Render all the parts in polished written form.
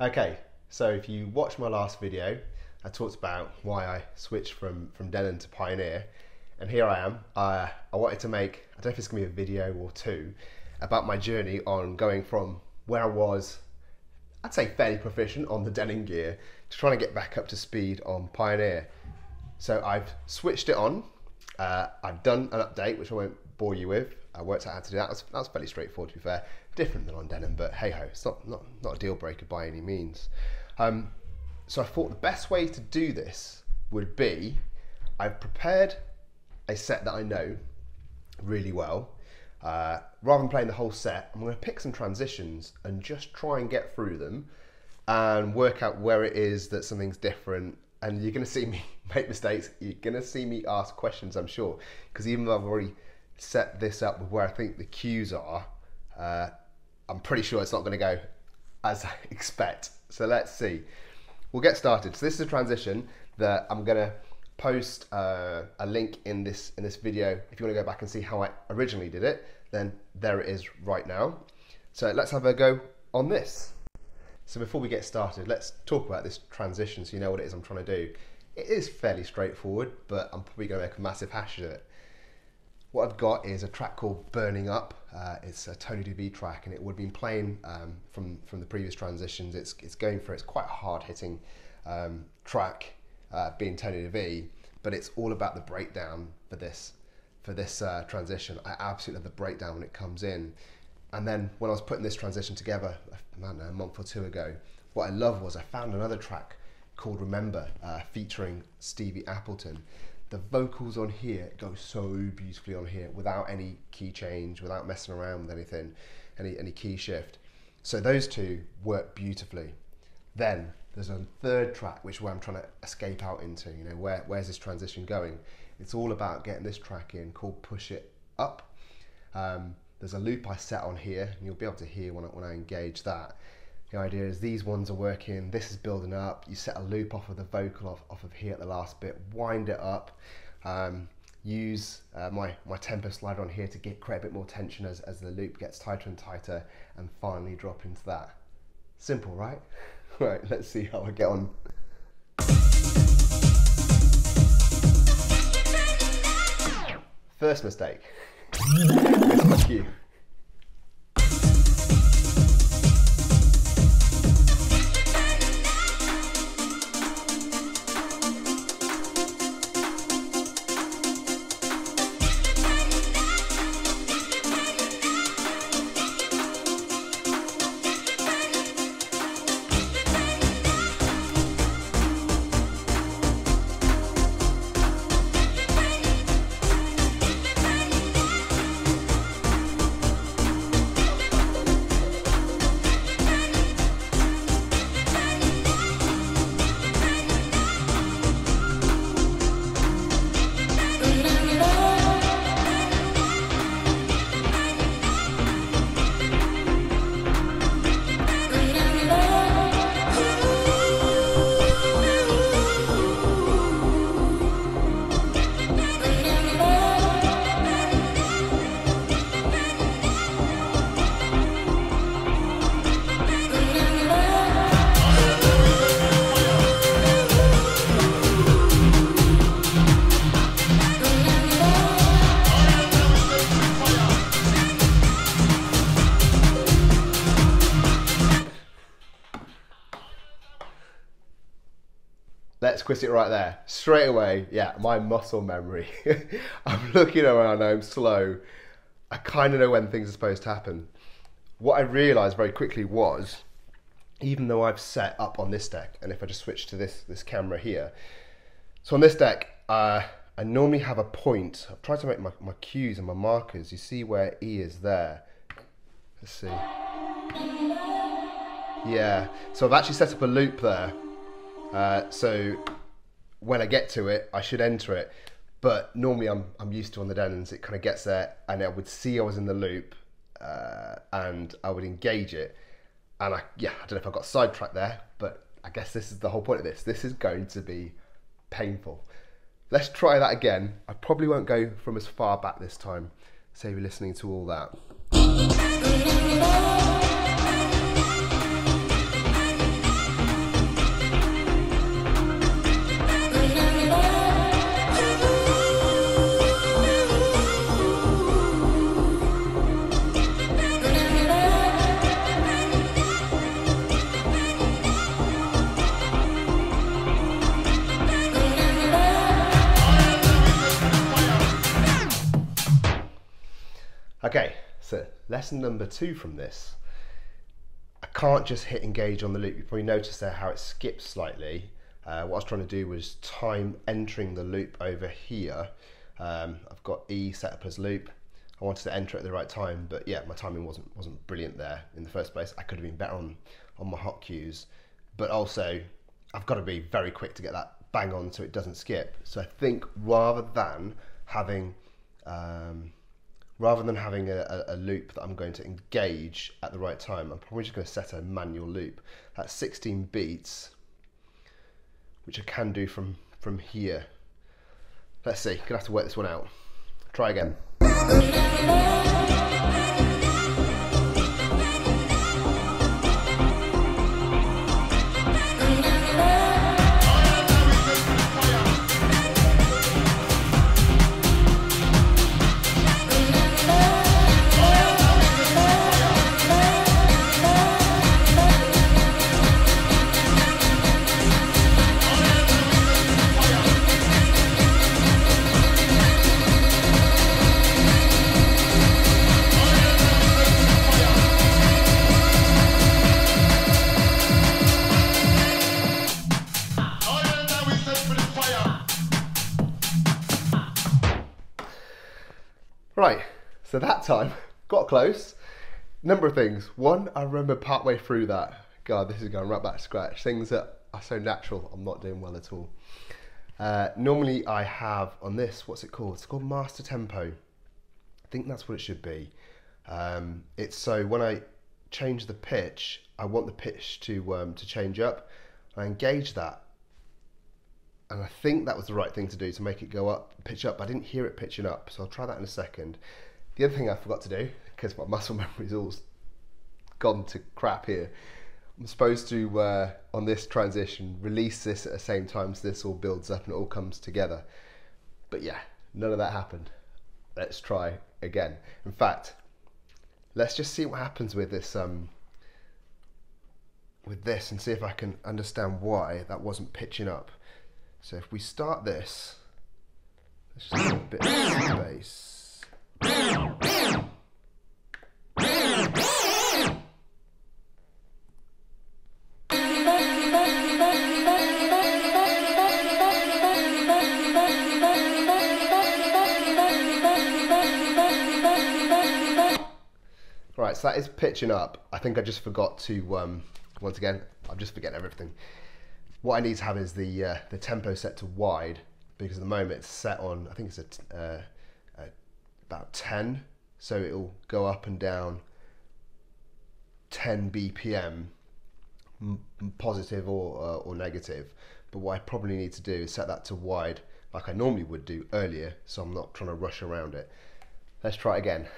Okay, so if you watched my last video, I talked about why I switched from Denon to Pioneer, and here I am. I wanted to make, I don't know if it's going to be a video or two, about my journey on going from where I was, I'd say fairly proficient on the Denon gear, to trying to get back up to speed on Pioneer. So I've switched it on. I've done an update, which I won't bore you with. I worked out how to do that. That was fairly straightforward, to be fair. Different than on Denon, but hey ho, it's not a deal breaker by any means. So I thought the best way to do this would be, I've prepared a set that I know really well. Rather than playing the whole set, I'm going to pick some transitions and just try and get through them and work out where it is that something's different. And you're going to see me make mistakes. You're going to see me ask questions, I'm sure, because even though I've already set this up with where I think the cues are, I'm pretty sure it's not going to go as I expect. So let's see. We'll get started. So this is a transition that I'm going to post a link in this video. If you want to go back and see how I originally did it, then there it is right now. So let's have a go on this. So before we get started, let's talk about this transition so you know what it is I'm trying to do. It is fairly straightforward, but I'm probably going to make a massive hash of it. What I've got is a track called Burning Up. It's a Tony DV track, and it would have been playing from the previous transitions. It's going for, it's quite a hard-hitting track, being Tony DV, but it's all about the breakdown for this transition. I absolutely love the breakdown when it comes in. And then when I was putting this transition together, I don't know, a month or two ago, what I loved was I found another track called Remember, featuring Stevie Appleton. The vocals on here go so beautifully on here without any key change, without messing around with anything, any key shift. So those two work beautifully. Then there's a third track, which is where I'm trying to escape out into, you know, where's this transition going? It's all about getting this track in called Push It Up. There's a loop I set on here, and you'll be able to hear when I engage that. The idea is these ones are working, this is building up, you set a loop off of the vocal off of here at the last bit, wind it up, use my tempo slider on here to create a bit more tension as the loop gets tighter and tighter, and finally drop into that. Simple, right? Right, let's see how I get on. First mistake. It's my cue. Let's quit it right there. Straight away, yeah, my muscle memory. I'm looking around, I'm slow. I kind of know when things are supposed to happen. What I realized very quickly was, even though I've set up on this deck, and if I just switch to this camera here, so on this deck, I normally have a point. I've tried to make my cues and my markers. You see where E is there. Let's see. Yeah, so I've actually set up a loop there. So when I get to it, I should enter it, but normally I'm used to on the Denons, it kind of gets there, and I would see I was in the loop, and I would engage it, and I don't know if I got sidetracked there, but I guess this is the whole point of this. This is going to be painful. Let's try that again. I probably won't go from as far back this time. Save you listening to all that. lesson number 2 from this. I can't just hit engage on the loop. You probably noticed there how it skips slightly. What I was trying to do was time entering the loop over here. I've got E set up as loop. I wanted to enter at the right time, but yeah, my timing wasn't brilliant there in the first place. I could have been better on my hot cues, but also I've got to be very quick to get that bang on so it doesn't skip. So I think rather than having a loop that I'm going to engage at the right time, I'm probably just going to set a manual loop. That's 16 beats, which I can do from here. Let's see, gonna have to work this one out. Try again. Right, so that time, got close. Number of things. One, I remember partway through that, God, this is going right back to scratch. Things that are so natural, I'm not doing well at all. Normally I have on this, what's it called? It's called master tempo. I think that's what it should be. It's so when I change the pitch, I want the pitch to change up. I engage that. And I think that was the right thing to do to make it go up, pitch up. I didn't hear it pitching up, so I'll try that in a second. The other thing I forgot to do, because my muscle memory's all gone to crap here, I'm supposed to, on this transition, release this at the same time so this all builds up and it all comes together. But yeah, none of that happened. Let's try again. In fact, let's just see what happens with this and see if I can understand why that wasn't pitching up. So if we start this, let's just get a bit of bass. Right, so that is pitching up. I think I just forgot to, once again, I'm just forgetting everything. What I need to have is the tempo set to wide, because at the moment it's set on, I think it's about 10, so it'll go up and down 10 BPM, positive or negative. But what I probably need to do is set that to wide, like I normally would do earlier, so I'm not trying to rush around it. Let's try it again.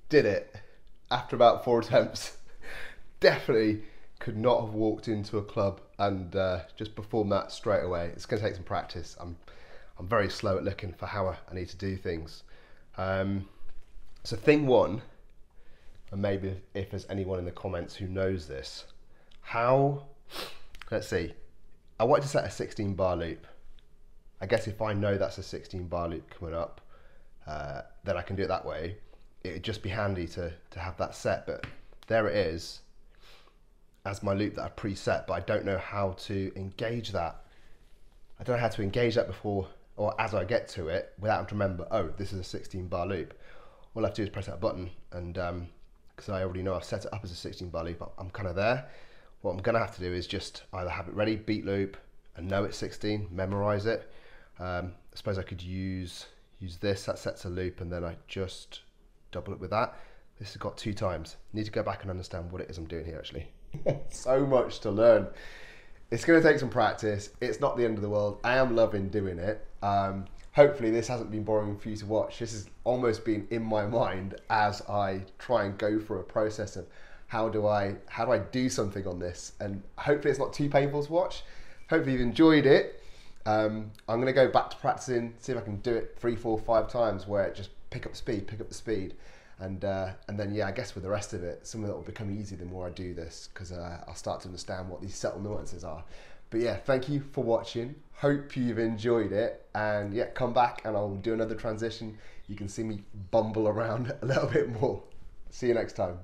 did it after about 4 attempts. Definitely could not have walked into a club and just performed that straight away. It's going to take some practice. I'm very slow at looking for how I need to do things. So thing one, and maybe if there's anyone in the comments who knows this, let's see, I want to set a 16 bar loop. I guess if I know that's a 16 bar loop coming up, then I can do it that way. It'd just be handy to have that set, but there it is as my loop that I preset, but I don't know how to engage that. I don't know how to engage that before or as I get to it without having to remember, oh, this is a 16 bar loop. All I have to do is press that button, and because I already know I've set it up as a 16 bar loop, I'm kind of there. What I'm gonna have to do is just either have it ready, beat loop, and know it's 16, memorize it. I suppose I could use this, that sets a loop, and then I just double it with that. This has got 2 times. Need to go back and understand what it is I'm doing here actually. So much to learn. It's going to take some practice. It's not the end of the world. I am loving doing it. Hopefully this hasn't been boring for you to watch. This has almost been in my mind as I try and go through a process of how do I do something on this, and hopefully it's not too painful to watch. Hopefully you've enjoyed it. I'm going to go back to practicing, see if I can do it 3, 4, 5 times where it just pick up the speed. And then, yeah, I guess with the rest of it, some of it will become easy the more I do this, because I'll start to understand what these subtle nuances are. But yeah, thank you for watching. Hope you've enjoyed it. And yeah, come back and I'll do another transition. You can see me bumble around a little bit more. See you next time.